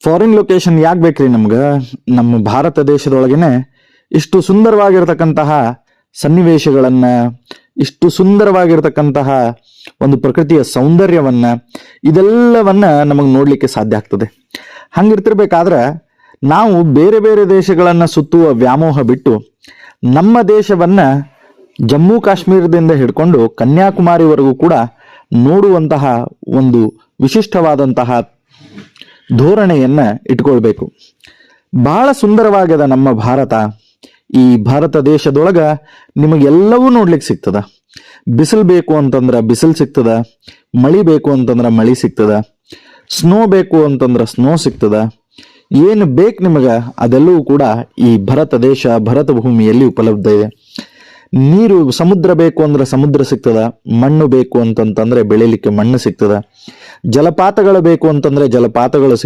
Foreign location ಯಾಕೆ ಬೇಕ್ರಿ ನಮ್ಗೆ? ನಮ್ಮ ಭಾರತ ದೇಶದೊಳಗೇನೆ ಇಷ್ಟು ಸುಂದರವಾಗಿರ್ತಕ್ಕಂತಹ ಸನ್ನಿವೇಶಗಳನ್ನ, ಇಷ್ಟು ಸುಂದರವಾಗಿರ್ತಕ್ಕಂತಹ ಒಂದು ಪ್ರಕೃತಿಯ ಸೌಂದರ್ಯವನ್ನ, ಇದೆಲ್ಲವನ್ನ ನಮಗೆ ನೋಡ್ಲಿಕ್ಕೆ ಸಾಧ್ಯ ಆಗ್ತದೆ. ಹಂಗಿರ್ತಿರ್ಬೇಕಾದ್ರೆ ನಾವು ಬೇರೆ ಬೇರೆ ದೇಶಗಳನ್ನ ಸುತ್ತುವ ವ್ಯಾಮೋಹ ಬಿಟ್ಟು ನಮ್ಮ ದೇಶವನ್ನ ಜಮ್ಮು ಕಾಶ್ಮೀರದಿಂದ ಹಿಡ್ಕೊಂಡು ಕನ್ಯಾಕುಮಾರಿವರೆಗೂ ಕೂಡ ನೋಡುವಂತಹ ಒಂದು ವಿಶಿಷ್ಟವಾದಂತಹ ಧೋರಣೆಯನ್ನ ಇಟ್ಕೊಳ್ಬೇಕು. ಬಹಳ ಸುಂದರವಾಗ್ಯದ ನಮ್ಮ ಭಾರತ. ಈ ಭಾರತ ದೇಶದೊಳಗ ನಿಮಗೆಲ್ಲವೂ ನೋಡ್ಲಿಕ್ಕೆ ಸಿಗ್ತದ. ಬಿಸಿಲು ಬೇಕು ಅಂತಂದ್ರ ಬಿಸಿಲು ಸಿಗ್ತದ, ಮಳಿ ಬೇಕು ಅಂತಂದ್ರ ಮಳಿ ಸಿಗ್ತದ, ಸ್ನೋ ಬೇಕು ಅಂತಂದ್ರ ಸ್ನೋ ಸಿಗ್ತದ. ಏನು ಬೇಕು ನಿಮಗ ಅದೆಲ್ಲವೂ ಕೂಡ ಈ ಭಾರತ ದೇಶ, ಭಾರತ ಭೂಮಿಯಲ್ಲಿ ಉಪಲಬ್ಧ ಇದೆ. ನೀರು, ಸಮುದ್ರ ಬೇಕು ಅಂದ್ರೆ ಸಮುದ್ರ ಸಿಗ್ತದ, ಮಣ್ಣು ಬೇಕು ಅಂತಂತಂದ್ರೆ ಬೆಳಿಲಿಕ್ಕೆ ಮಣ್ಣು ಸಿಗ್ತದ, ಜಲಪಾತಗಳು ಬೇಕು ಅಂತಂದ್ರೆ ಜಲಪಾತಗಳು